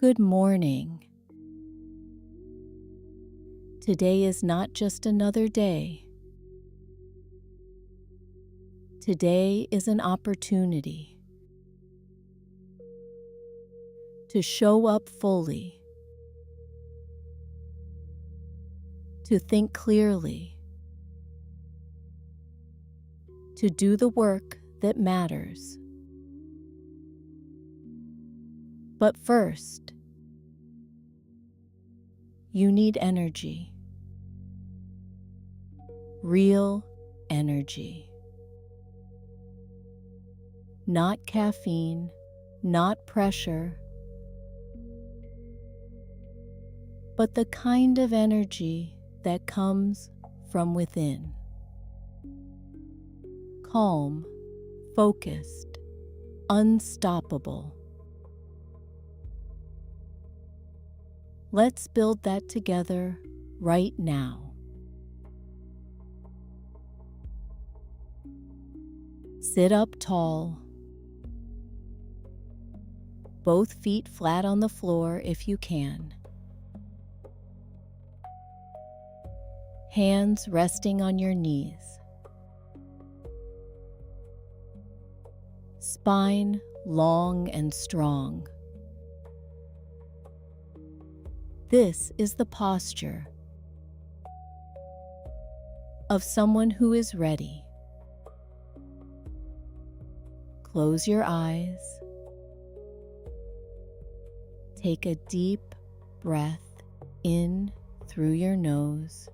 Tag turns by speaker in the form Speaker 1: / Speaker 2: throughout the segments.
Speaker 1: Good morning. Today is not just another day. Today is an opportunity to show up fully, to think clearly, to do the work that matters. But first, you need energy. Real energy. Not caffeine, not pressure, but the kind of energy that comes from within. Calm, focused, unstoppable. Let's build that together right now. Sit up tall, both feet flat on the floor if you can. Hands resting on your knees. Spine long and strong. This is the posture of someone who is ready. Close your eyes. Take a deep breath in through your nose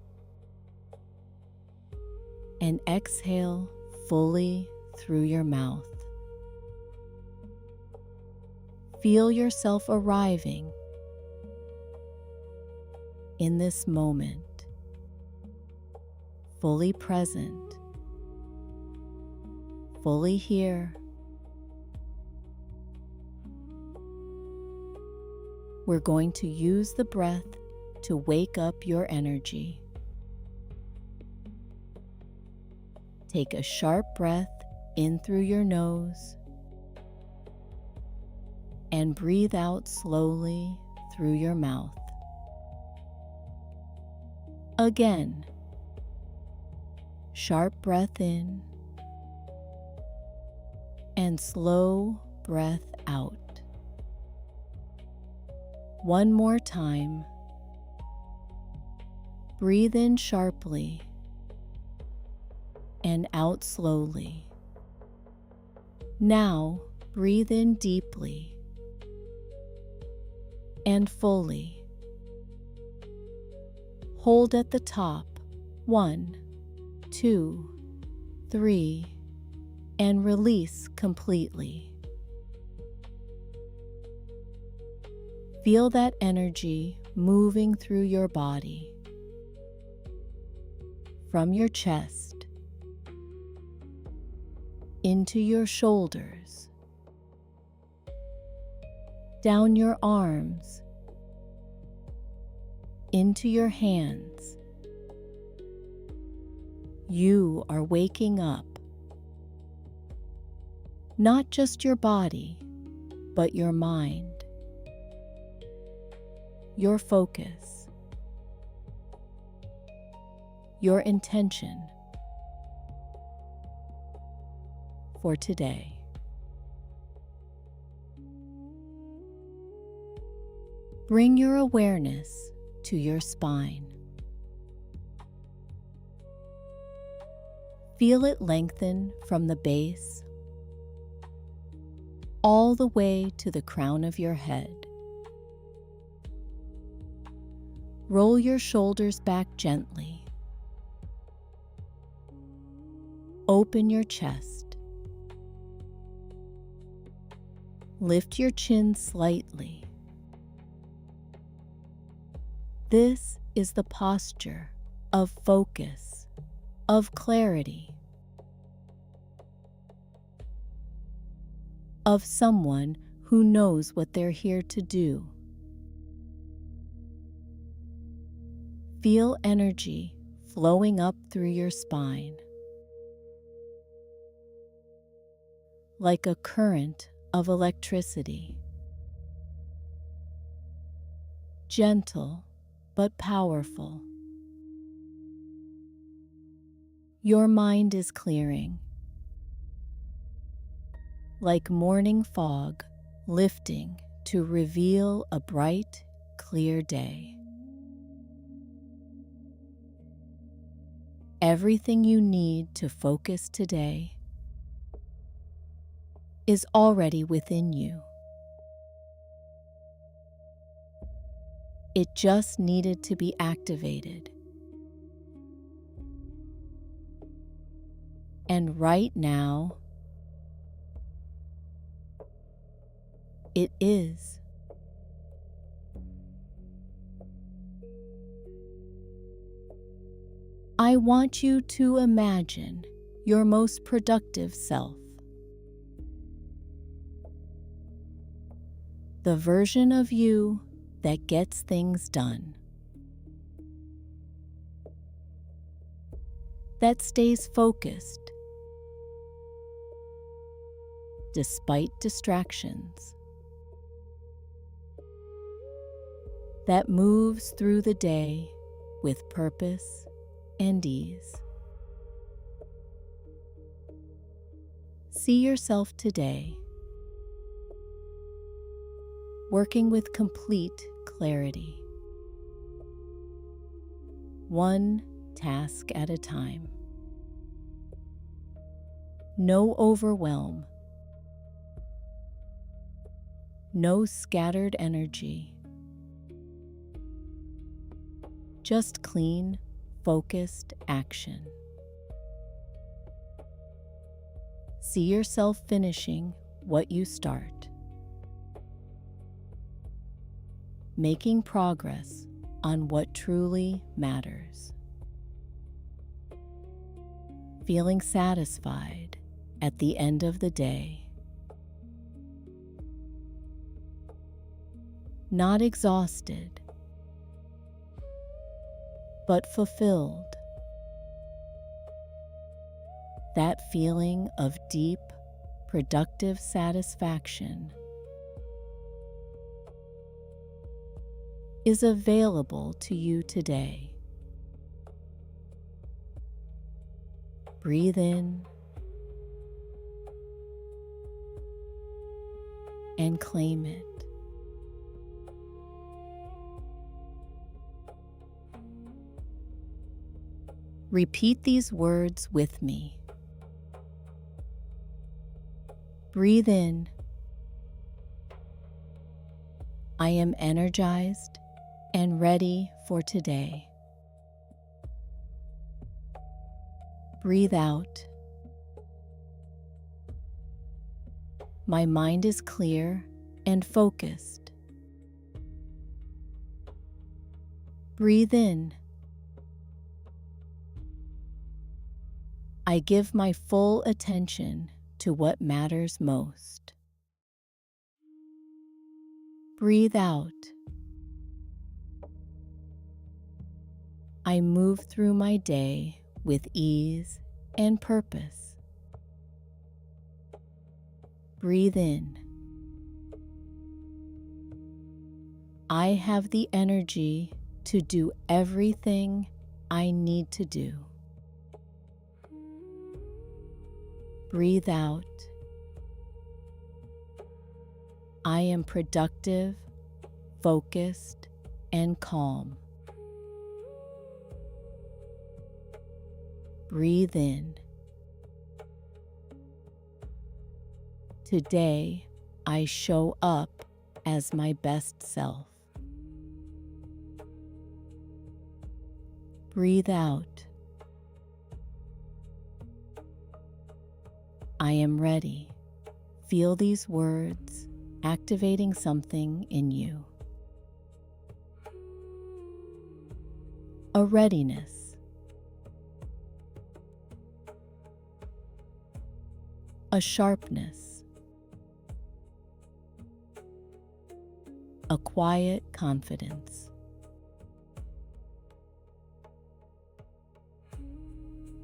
Speaker 1: and exhale fully through your mouth. Feel yourself arriving in this moment, fully present, fully here. We're going to use the breath to wake up your energy. Take a sharp breath in through your nose and breathe out slowly through your mouth. Again, sharp breath in and slow breath out. One more time. Breathe in sharply and out slowly. Now breathe in deeply and fully. Hold at the top, 1, 2, 3, and release completely. Feel that energy moving through your body, from your chest, into your shoulders, down your arms, into your hands. You are waking up. Not just your body, but your mind, your focus, your intention for today. Bring your awareness to your spine. Feel it lengthen from the base all the way to the crown of your head. Roll your shoulders back gently. Open your chest. Lift your chin slightly. This is the posture of focus, of clarity, of someone who knows what they're here to do. Feel energy flowing up through your spine, like a current of electricity. gentle but powerful. Your mind is clearing, like morning fog lifting to reveal a bright, clear day. Everything you need to focus today is already within you. It just needed to be activated. And right now, it is. I want you to imagine your most productive self. The version of you that gets things done, that stays focused despite distractions, that moves through the day with purpose and ease. See yourself today working with complete clarity, one task at a time. No overwhelm, no scattered energy, just clean, focused action. See yourself finishing what you start, making progress on what truly matters, feeling satisfied at the end of the day, not exhausted, but fulfilled. That feeling of deep, productive satisfaction is available to you today. Breathe in and claim it. Repeat these words with me. Breathe in. I am energized and ready for today. Breathe out. My mind is clear and focused. Breathe in. I give my full attention to what matters most. Breathe out. I move through my day with ease and purpose. Breathe in. I have the energy to do everything I need to do. Breathe out. I am productive, focused, and calm. Breathe in. Today, I show up as my best self. Breathe out. I am ready. Feel these words activating something in you. A readiness. A sharpness. A quiet confidence.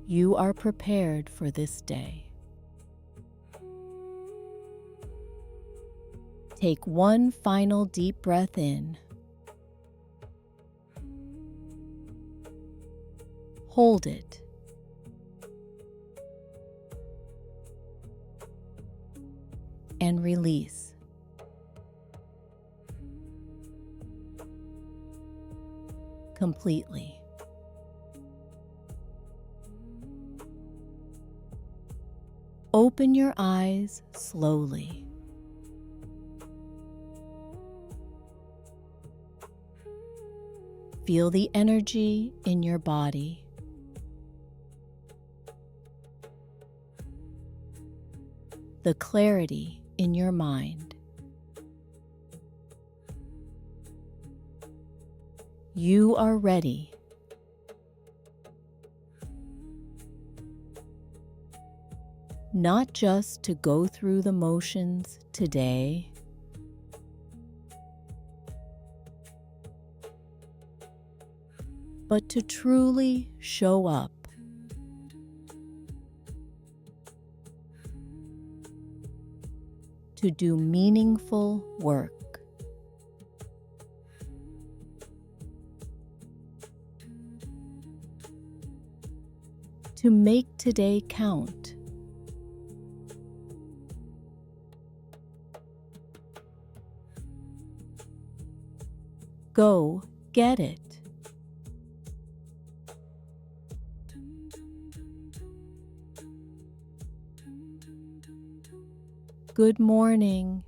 Speaker 1: You are prepared for this day. Take one final deep breath in Hold it. And release. Completely. Open your eyes slowly. Feel the energy in your body. The clarity in your mind. You are ready. Not just to go through the motions today, but to truly show up. To do meaningful work. To make today count. Go get it. Good morning.